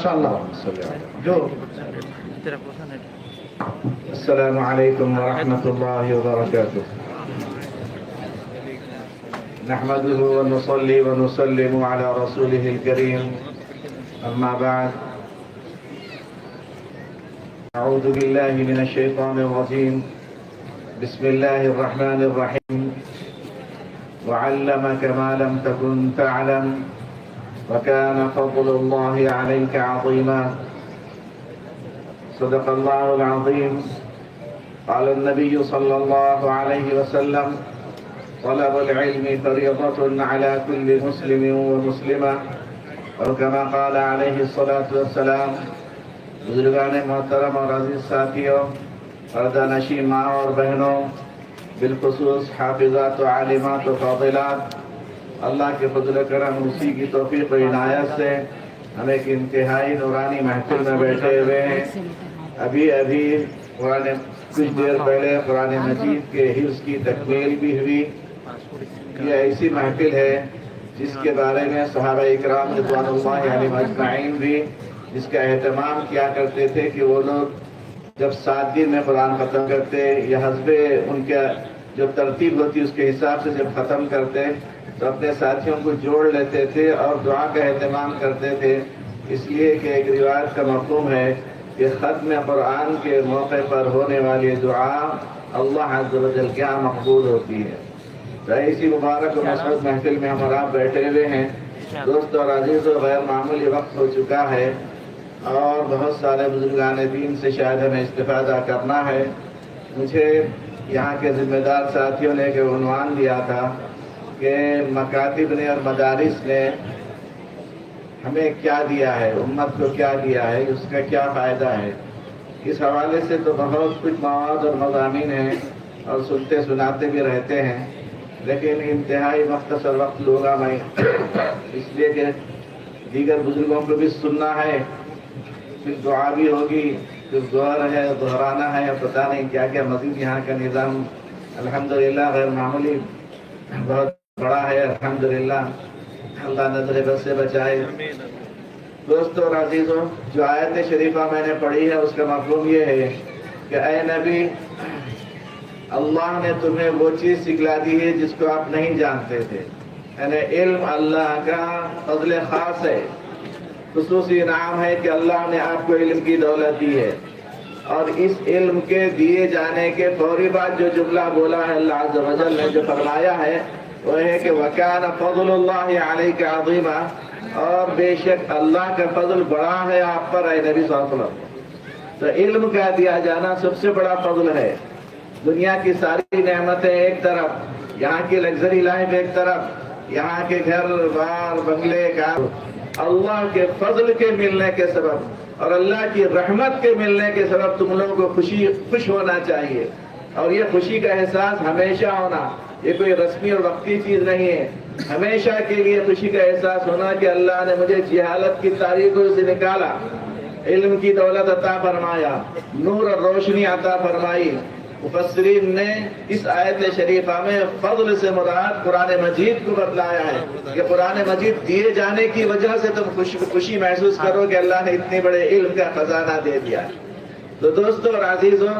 ماشاءاللہ جو السلام علیکم ورحمۃ اللہ وبرکاتہ نحمده ونصلي ونسلم على رسوله الكريم اما بعد اعوذ بالله من الشيطان الرجيم بسم الله الرحمن الرحيم وعلمك ما لم تكن تعلم وكان فضل الله عليك عظيما صدق الله العظيم قال النبي صلى الله عليه وسلم طلب العلم فريضة على كل مسلم ومسلمة اور كما قال عليه الصلاة والسلام بزرگان محترم اور عزیز ساتھیوں پردہ نشین ماں اور بہنوں بالخصوص حافظات و عالمات و فاضلات اللہ کے فضل کرم اسی کی توفیق و عنایت سے ہم ایک انتہائی نورانی محفل میں بیٹھے ہوئے ہیں ابھی کچھ دیر پہلے قرآن مجید کے حفظ کی تکمیل بھی ہوئی یہ ایسی محفل ہے جس کے بارے میں صحابہ اکرام رضوان اللہ علیہم اجمعین بھی جس کا اہتمام کیا کرتے تھے کہ وہ لوگ جب 7 دن میں قرآن ختم کرتے یا حسب ان کا جو ترتیب ہوتی اس کے حساب سے جب ختم کرتے تو اپنے ساتھیوں کو جوڑ لیتے تھے اور دعا کا اہتمام کرتے تھے اس لیے کہ ایک روایت کا مفہوم ہے کہ ختم قرآن کے موقع پر ہونے والی دعا اللہ عز و جل کیا مقبول ہوتی ہے تو اسی مبارک و مسعود محفل میں ہم اور آپ بیٹھے ہوئے ہیں دوست اور عزیز و غیر معمولی وقت ہو چکا ہے اور بہت سارے بزرگان دین سے شاید ہمیں استفادہ کرنا ہے مجھے یہاں کے ذمہ دار ساتھیوں نے ایک عنوان دیا تھا کہ مکاتب نے اور مدارس نے ہمیں کیا دیا ہے امت کو کیا دیا ہے اس کا کیا فائدہ ہے اس حوالے سے تو بہت کچھ مواد اور مضامین ہیں اور سنتے سناتے بھی رہتے ہیں لیکن انتہائی مختصر وقت لوگا میں اس لیے کہ دیگر بزرگوں کو بھی سننا ہے پھر دعا بھی ہوگی پھر دوہر ہے دہرانا ہے پتہ نہیں کیا کیا مزید یہاں کا نظام الحمدللہ غیر معمولی بہت بڑا ہے الحمدللہ اللہ نظر بد سے بچائے دوستوں اور عزیزوں جو آیت شریفہ میں نے پڑھی ہے اس کا مفہوم یہ ہے کہ اے نبی اللہ نے تمہیں وہ چیز سکھلا دی ہے جس کو آپ نہیں جانتے تھے یعنی علم اللہ کا فضل خاص ہے خصوصی انعام ہے کہ اللہ نے آپ کو علم کی دولت دی ہے اور اس علم کے دیے جانے کے فوری بعد جو جملہ بولا ہے اللہ عز و جل نے جو فرمایا ہے وہ ہے کہ وَكَانَ فَضْلُ اللَّهِ عَلَيْكَ عَظِيمًا اور بے شک اللہ کا فضل بڑا ہے آپ پر اے نبی صلی اللہ علیہ وسلم تو علم کا دیا جانا سب سے بڑا فضل ہے دنیا کی ساری نعمتیں ایک طرف یہاں کی لگژری لائف ایک طرف یہاں کے گھر بار بنگلے کار اللہ کے فضل کے ملنے کے سبب اور اللہ کی رحمت کے ملنے کے سبب تم لوگوں کو خوش ہونا چاہیے اور یہ خوشی کا احساس ہمیشہ ہونا یہ کوئی رسمی اور وقتی چیز نہیں ہے ہمیشہ کے لیے خوشی کا احساس ہونا کہ اللہ نے مجھے جہالت کی تاریکیوں سے نکالا علم کی دولت عطا فرمایا نور اور روشنی عطا فرمائی مفسرین نے اس آیت شریفہ میں فضل سے مراد قرآن مجید کو بتلایا ہے کہ قرآن مجید دیے جانے کی وجہ سے تم خوشی محسوس کرو کہ اللہ نے اتنے بڑے علم کا خزانہ دے دیا تو دوستوں اور عزیزوں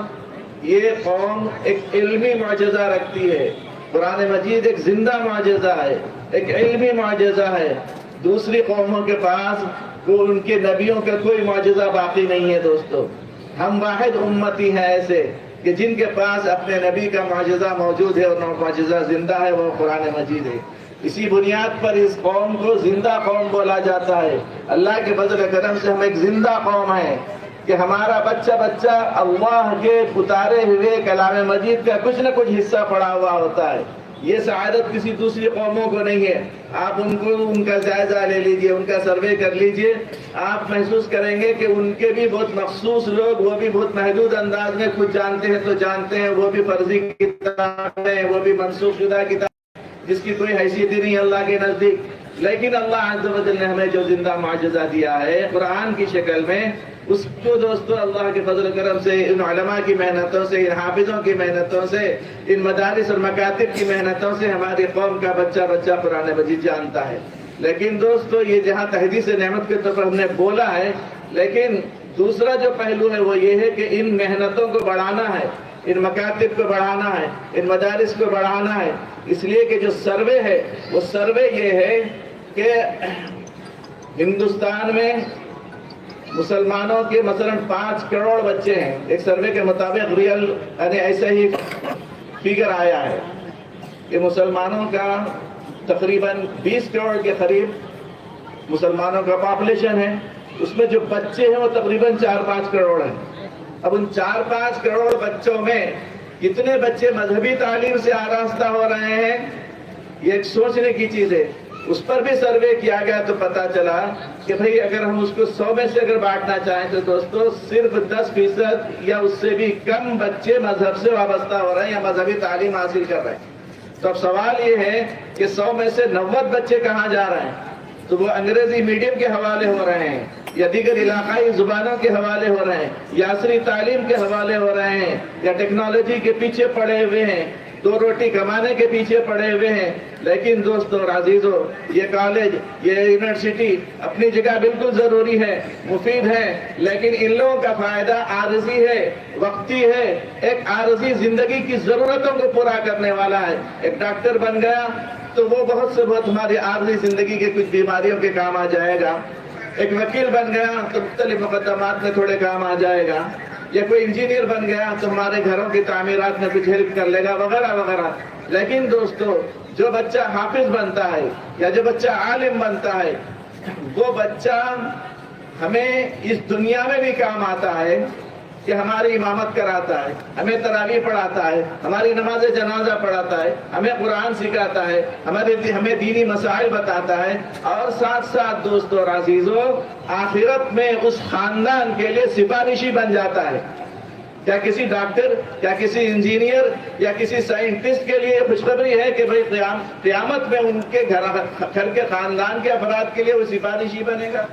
یہ قوم ایک علمی معجزہ رکھتی ہے قرآن مجید ایک زندہ معجزہ ہے ایک علمی معجزہ ہے دوسری قوموں کے پاس ان کے نبیوں کا کوئی معجزہ باقی نہیں ہے دوستو ہم واحد امتی ہیں ایسے کہ جن کے پاس اپنے نبی کا معجزہ موجود ہے اور معجزہ زندہ ہے وہ قرآن مجید ہے اسی بنیاد پر اس قوم کو زندہ قوم بولا جاتا ہے اللہ کے فضل و کرم سے ہم ایک زندہ قوم ہیں کہ ہمارا بچہ اللہ کے اتارے ہوئے کلام مجید کا کچھ نہ کچھ حصہ پڑا ہوا ہوتا ہے یہ سعادت کسی دوسری قوموں کو نہیں ہے آپ ان کا جائزہ لے لیجئے ان کا سروے کر لیجئے آپ محسوس کریں گے کہ ان کے بھی بہت مخصوص لوگ وہ بھی بہت محدود انداز میں کچھ جانتے ہیں تو جانتے ہیں وہ بھی فرضی کتابیں وہ بھی منسوخ شدہ کتاب جس کی کوئی حیثیت ہی نہیں اللہ کے نزدیک لیکن اللہ عز و جل نے ہمیں جو زندہ معجزہ دیا ہے قرآن کی شکل میں اس کو دوستو اللہ کے فضل و کرم سے ان علماء کی محنتوں سے ان حافظوں کی محنتوں سے ان مدارس اور مکاتب کی محنتوں سے ہماری قوم کا بچہ قرآن مجید جانتا ہے لیکن دوستو یہ جہاں تحدیث نعمت کے طور پر ہم نے بولا ہے، لیکن دوسرا جو پہلو ہے وہ یہ ہے کہ ان محنتوں کو بڑھانا ہے، ان مکاتب کو بڑھانا ہے، ان مدارس کو بڑھانا ہے۔ اس لیے کہ جو سروے ہے وہ سروے یہ ہے کہ ہندوستان میں مسلمانوں کے مثلا 5 کروڑ بچے ہیں، ایک سروے کے مطابق ریئل یعنی ایسا ہی فگر آیا ہے کہ مسلمانوں کا تقریباً 20 کروڑ کے قریب مسلمانوں کا پاپولیشن ہے، اس میں جو بچے ہیں وہ تقریباً 4-5 کروڑ ہیں۔ اب ان 4-5 کروڑ بچوں میں کتنے بچے مذہبی تعلیم سے آراستہ ہو رہے ہیں، یہ ایک سوچنے کی چیز ہے۔ اس پر بھی سروے کیا گیا تو پتا چلا کہ بھئی اگر ہم اس کو 100 میں سے اگر بانٹنا چاہیں تو دوستو صرف 10% یا اس سے بھی کم بچے مذہب سے وابستہ ہو رہے ہیں یا مذہبی تعلیم حاصل کر رہے ہیں۔ تو اب سوال یہ ہے کہ 100 میں سے 90 بچے کہاں جا رہے ہیں؟ تو وہ انگریزی میڈیم کے حوالے ہو رہے ہیں یا دیگر علاقائی زبانوں کے حوالے ہو رہے ہیں یا عصری تعلیم کے حوالے ہو رہے ہیں یا ٹیکنالوجی کے پیچھے پڑے ہوئے ہیں، 2 روٹی کمانے کے پیچھے پڑے ہوئے ہیں۔ لیکن دوستو اور عزیزو، یہ کالج، یہ یونیورسٹی اپنی جگہ بالکل ضروری ہے، مفید ہے، لیکن ان لوگوں کا فائدہ عارضی ہے، وقتی ہے، ایک عارضی زندگی کی ضرورتوں کو پورا کرنے والا ہے۔ ایک ڈاکٹر بن گیا تو وہ بہت سے بہت ہماری عارضی زندگی کے کچھ بیماریوں کے کام آ جائے گا۔ ایک وکیل بن گیا تو مختلف مقدمات میں تھوڑے کام آ جائے گا، یا کوئی انجینئر بن گیا تو ہمارے گھروں کی تعمیرات میں کچھ ہیلپ کر لے گا، وغیرہ وغیرہ۔ لیکن دوستو جو بچہ حافظ بنتا ہے یا جو بچہ عالم بنتا ہے، وہ بچہ ہمیں اس دنیا میں بھی کام آتا ہے کہ ہماری امامت کراتا ہے، ہمیں تراویح پڑھاتا ہے، ہماری نماز جنازہ پڑھاتا ہے، ہمیں قرآن سکھاتا ہے، ہمیں دینی مسائل بتاتا ہے، اور ساتھ ساتھ دوستو اور عزیزو آخرت میں اس خاندان کے لیے سفارشی بن جاتا ہے۔ کیا کسی ڈاکٹر یا کسی انجینئر یا کسی سائنٹسٹ کے لیے خوشخبری ہے کہ بھئی قیامت میں ان کے گھر کے خاندان کے افراد کے لیے وہ سفارشی بنے گا؟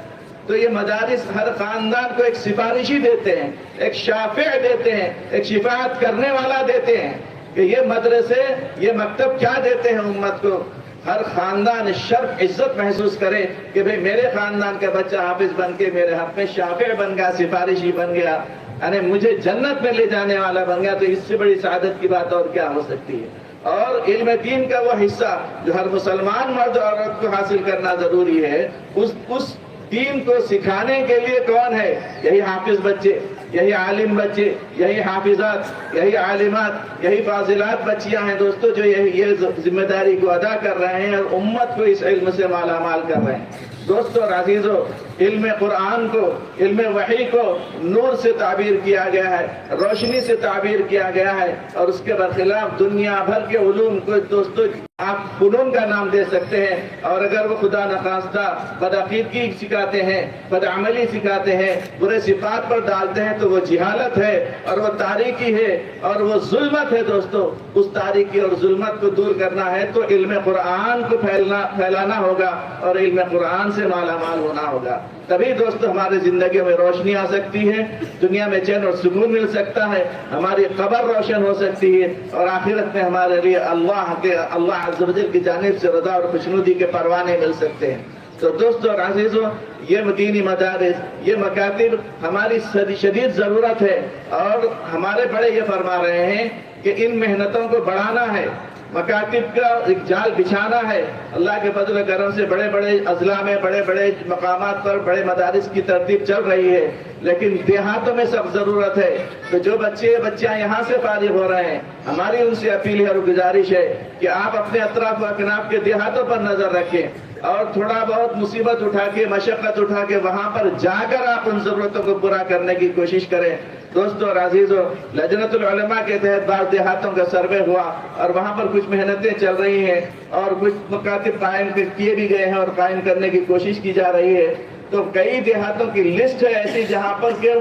تو یہ مدارس ہر خاندان کو ایک سفارشی دیتے ہیں، ایک شافع دیتے ہیں، ایک شفاعت کرنے والا دیتے ہیں کہ یہ مدرسے، یہ مکتب کیا دیتے ہیں امت کو؟ ہر خاندان شرف عزت محسوس کرے کہ بھئی میرے خاندان کا بچہ حافظ بن کے میرے حق میں شافع بن گیا، سفارشی بن گیا، یعنی مجھے جنت میں لے جانے والا بن گیا۔ تو اس سے بڑی سعادت کی بات اور کیا ہو سکتی ہے؟ اور علم دین کا وہ حصہ جو ہر مسلمان مرد اور عورت کو حاصل کرنا ضروری ہے، اس دین کو سکھانے کے لیے کون ہے؟ یہی حافظ بچے، یہی عالم بچے، یہی حافظات، یہی عالمات، یہی فاضلات بچیاں ہیں دوستو، جو یہ ذمہ داری کو ادا کر رہے ہیں اور امت کو اس علم سے مالا مال کر رہے ہیں۔ دوستو اور عزیزو، علم قرآن کو، علم وحی کو نور سے تعبیر کیا گیا ہے، روشنی سے تعبیر کیا گیا ہے، اور اس کے برخلاف دنیا بھر کے علوم کو دوستو آپ فنون کا نام دے سکتے ہیں، اور اگر وہ خدا نخواستہ بدعقیدگی سکھاتے ہیں، بدعملی سکھاتے ہیں، برے صفات پر ڈالتے ہیں تو وہ جہالت ہے اور وہ تاریکی ہے اور وہ ظلمت ہے دوستو۔ اس تاریکی اور ظلمت کو دور کرنا ہے تو علم قرآن کو پھیلانا ہوگا اور علم قرآن سے مالا مال ہونا ہوگا، تبھی دوستو ہماری زندگیوں میں روشنی آ سکتی ہے، دنیا میں چین اور سکون مل سکتا ہے، ہماری قبر روشن ہو سکتی ہے، اور آخرت میں ہمارے لیے اللہ عز و جل کی جانب سے رضا اور خوشنودی کے پروانے مل سکتے ہیں۔ تو دوستو اور عزیزو، یہ دینی مدارس، یہ مکاتب ہماری شدید ضرورت ہے، اور ہمارے بڑے یہ فرما رہے ہیں کہ ان محنتوں کو بڑھانا ہے، مکاتب کا ایک جال بچھانا ہے۔ اللہ کے فضل و کرم سے بڑے بڑے اضلاع میں، بڑے بڑے مقامات پر بڑے مدارس کی ترتیب چل رہی ہے، لیکن دیہاتوں میں سب ضرورت ہے۔ تو جو بچیاں یہاں سے فارغ ہو رہے ہیں، ہماری ان سے اپیل اور گزارش ہے کہ آپ اپنے اطراف و اکناف کے دیہاتوں پر نظر رکھیں، اور تھوڑا بہت مصیبت اٹھا کے، مشقت اٹھا کے وہاں پر جا کر آپ ان ضرورتوں کو پورا کرنے کی کوشش کریں۔ دوستو اور عزیزو، لجنت العلماء کے تحت بعض دیہاتوں کا سروے ہوا اور وہاں پر کچھ محنتیں چل رہی ہیں اور کچھ مکاتب قائم کیے بھی گئے ہیں اور قائم کرنے کی کوشش کی جا رہی ہے۔ تو کئی دیہاتوں کی لسٹ ہے ایسی جہاں پر کہ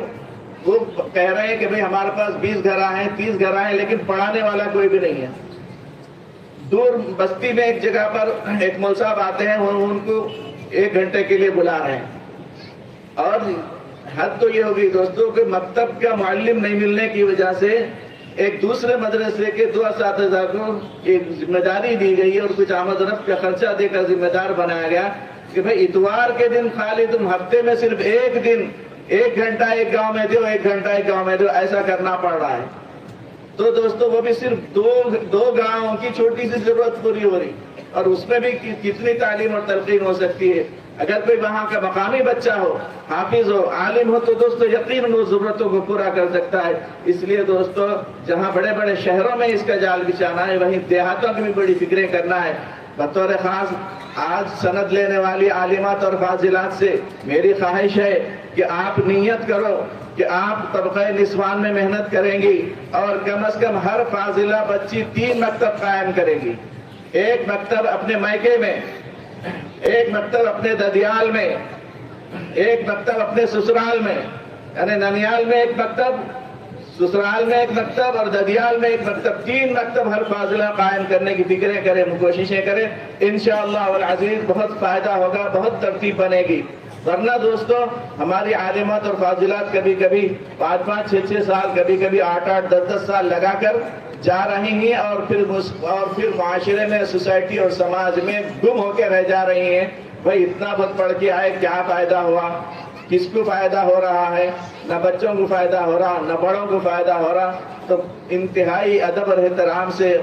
وہ کہہ رہے ہیں کہ بھئی ہمارے پاس 20 گھر ہیں، 30 گھر ہیں، لیکن پڑھانے والا کوئی بھی نہیں ہے۔ دور بستی میں ایک جگہ پر ایک مول صاحب آتے ہیں، وہ ان کو 1 گھنٹے کے لیے بلا رہے ہیں، اور حد تو یہ ہوگی دوستوں کہ مکتب کا معلم نہیں ملنے کی وجہ سے ایک دوسرے مدرسے کے 2 اساتذہ کو ایک ذمہ داری دی گئی اور کچھ آمد و رفت کا خرچہ دے کر ذمہ دار بنایا گیا کہ بھئی اتوار کے دن خالی تم ہفتے میں صرف ایک دن 1 گھنٹہ ایک گاؤں میں دو، 1 گھنٹہ ایک گاؤں میں دو، ایسا کرنا پڑ رہا ہے۔ تو دوستو وہ بھی صرف دو گاؤں کی چھوٹی سی ضرورت پوری ہو رہی، اور اس میں بھی کتنی تعلیم اور تلقین ہو سکتی ہے۔ اگر کوئی وہاں کا مقامی بچہ ہو، حافظ ہو، عالم ہو، تو دوستو یقیناً وہ ضرورتوں کو پورا کر سکتا ہے۔ اس لیے دوستو جہاں بڑے بڑے شہروں میں اس کا جال بچھانا ہے، وہیں دیہاتوں کی بھی بڑی فکریں کرنا ہے۔ بطور خاص آج سند لینے والی عالمات اور فاضلات سے میری خواہش ہے کہ آپ نیت کرو کہ آپ طبقہ نسوان میں محنت کریں گی، اور کم از کم ہر فاضلہ بچی 3 مکتب قائم کرے گی۔ 1 مکتب اپنے مائکے میں، 1 مکتب اپنے ددیال میں، 1 مکتب اپنے سسرال میں، یعنی ننیال میں 1 مکتب، سسرال میں 1 مکتب اور ددیال میں 1 مکتب، 3 مکتب ہر فاضلہ قائم کرنے کی فکریں کریں، کوششیں کریں۔ انشاءاللہ والعزیز بہت فائدہ ہوگا، بہت ترتیب بنے گی۔ ورنہ دوستو ہماری عالمات اور فاضلات کبھی کبھی 5-5 6-6 سال، کبھی کبھی 8-8 10-10 سال لگا کر جا رہی ہیں، اور پھر معاشرے میں، سوسائٹی اور سماج میں گم ہو کے رہ جا رہی ہیں۔ بھئی اتنا بہت پڑھ کے آئے، کیا فائدہ ہوا؟ کس کو فائدہ ہو رہا ہے؟ نہ بچوں کو فائدہ ہو رہا، نہ بڑوں کو فائدہ ہو رہا۔ تو انتہائی ادب اور احترام سے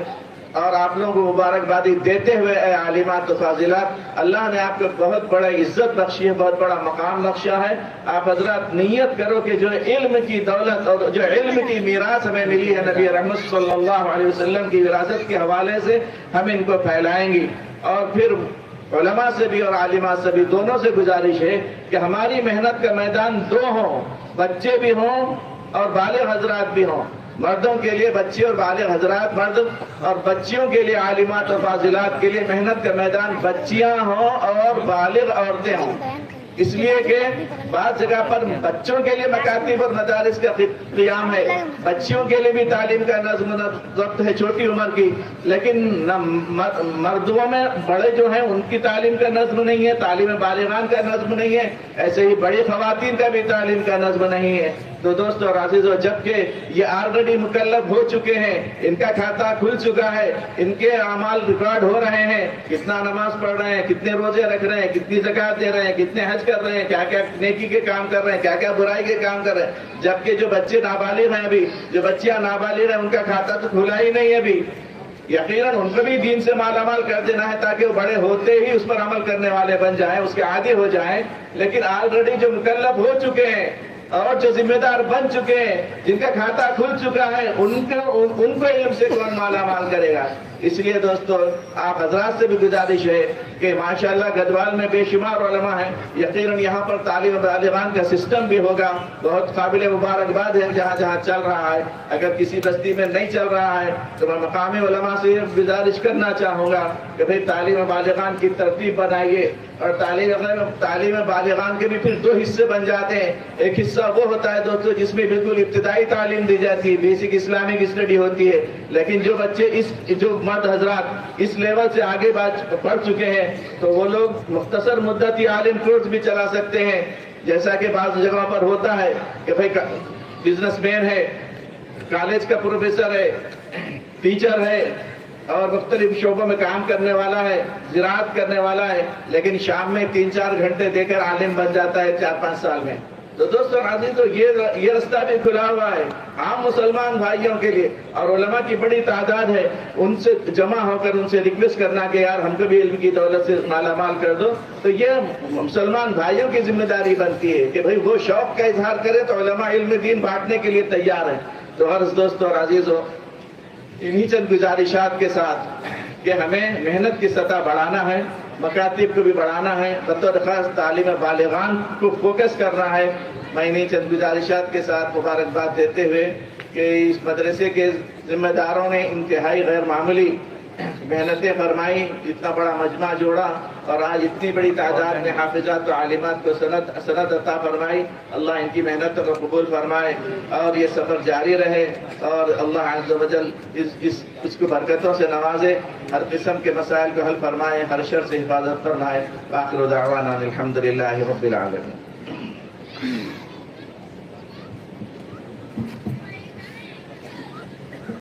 اور آپ لوگوں کو مبارکبادی دیتے ہوئے اے عالمات و فاضلات، اللہ نے آپ کو بہت بڑا عزت بخشی ہے، بہت بڑا مقام بخشا ہے۔ آپ حضرات نیت کرو کہ جو علم کی دولت اور جو علم کی میراث ہمیں ملی ہے نبی رحمت صلی اللہ علیہ وسلم کی وراثت کے حوالے سے، ہم ان کو پھیلائیں گی۔ اور پھر علماء سے بھی اور عالمات سے بھی دونوں سے گزارش ہے کہ ہماری محنت کا میدان 2 ہوں، بچے بھی ہوں اور بالغ حضرات بھی ہوں۔ مردوں کے لیے بچے اور بالغ حضرات مرد، اور بچیوں کے لیے عالمات اور فاضلات کے لیے محنت کا میدان بچیاں ہوں اور بالغ عورتیں ہوں۔ اس لیے کہ بعض جگہ پر بچوں کے لیے مکاتب اور مدارس کا قیام ہے، بچیوں کے لیے بھی تعلیم کا نظم و ضبط ہے چھوٹی عمر کی، لیکن مردوں میں بڑے جو ہیں ان کی تعلیم کا نظم نہیں ہے، تعلیم بالغان کا نظم نہیں ہے، ایسے ہی بڑی خواتین کا بھی تعلیم کا نظم نہیں ہے۔ تو دوستو اور عزیزو، جبکہ یہ آلریڈی مکلف ہو چکے ہیں، ان کا کھاتہ کھل چکا ہے، ان کے اعمال ریکارڈ ہو رہے ہیں، کتنا نماز پڑھ رہے ہیں، کتنے روزے رکھ رہے ہیں، کتنی زکوٰۃ دے رہے ہیں، کتنے حج کر رہے ہیں، کیا کیا نیکی کے کام کر رہے ہیں، کیا کیا برائی کے کام کر رہے ہیں۔ جبکہ جو بچے نابالغ ہیں، ابھی جو بچیاں نابالغ ہیں، ان کا کھاتہ تو کھلا ہی نہیں ہے ابھی۔ یقیناً ان کو بھی دین سے مالا مال کر دینا ہے تاکہ وہ بڑے ہوتے ہی اس پر عمل کرنے والے بن جائیں، اس کے عادی ہو جائیں۔ لیکن آلریڈی جو مکلف ہو چکے ہیں اور جو ذمہ دار بن چکے ہیں، جن کا کھاتہ کھل چکا ہے، ان کو علم سے کون مالا مال کرے گا؟ اس لیے دوستو آپ حضرات سے بھی گزارش ہے کہ ماشاءاللہ گدوال میں بے شمار علماء ہیں، یقیناً یہاں پر تعلیم بالغان کا سسٹم بھی ہوگا، بہت قابل مبارکباد ہے جہاں جہاں چل رہا ہے۔ اگر کسی بستی میں نہیں چل رہا ہے تو میں مقامی علماء سے گزارش کرنا چاہوں گا کہ بھئی تعلیم بالغان کی ترتیب بنائیے، اور تعلیم بالغان کے بھی پھر 2 حصے بن جاتے ہیں۔ ایک حصہ وہ ہوتا ہے دوستو جس میں بالکل ابتدائی تعلیم دی جاتی ہے، بیسک اسلامک اسٹڈی ہوتی ہے، لیکن جو بچے جو مرد حضرات اس لیول سے آگے پڑھ چکے ہیں تو وہ لوگ مختصر مدتی عالم کورس بھی چلا سکتے ہیں، جیسا کہ بعض جگہوں پر ہوتا ہے کہ بھئی بزنس مین ہے، کالج کا پروفیسر ہے، ٹیچر ہے اور مختلف شعبوں میں کام کرنے والا ہے، زراعت کرنے والا ہے، لیکن شام میں 3-4 گھنٹے دے کر عالم بن جاتا ہے 4-5 سال میں۔ تو دوستو عزیز، تو یہ رستہ بھی کھلا ہوا ہے عام مسلمان بھائیوں کے لیے، اور علماء کی بڑی تعداد ہے، ان سے جمع ہو کر ان سے ریکویسٹ کرنا کہ یار ہم کو بھی علم کی دولت سے مالا مال کر دو۔ تو یہ مسلمان بھائیوں کی ذمہ داری بنتی ہے کہ بھئی وہ شوق کا اظہار کرے تو علماء علم دین بانٹنے کے لیے تیار ہیں۔ تو ہر دوستو اور عزیزو، انہی چند گزارشات کے ساتھ کہ ہمیں محنت کی سطح بڑھانا ہے، مکاتب کو بھی بڑھانا ہے، بطور خاص تعلیم بالغان کو فوکس کرنا ہے، میں انہی چند گزارشات کے ساتھ مبارکباد دیتے ہوئے کہ اس مدرسے کے ذمہ داروں نے انتہائی غیر معمولی محنتیں فرمائی، اتنا بڑا مجمع جوڑا اور آج اتنی بڑی تعداد میں حافظات و عالمات کو سند عطا فرمائی۔ اللہ ان کی محنت کو قبول فرمائے اور یہ سفر جاری رہے، اور اللہ عز و جل اس کو برکتوں سے نوازے، ہر قسم کے مسائل کو حل فرمائے، ہر شر سے حفاظت فرمائے۔ آخر دعوانا الحمدللہ رب العالمین۔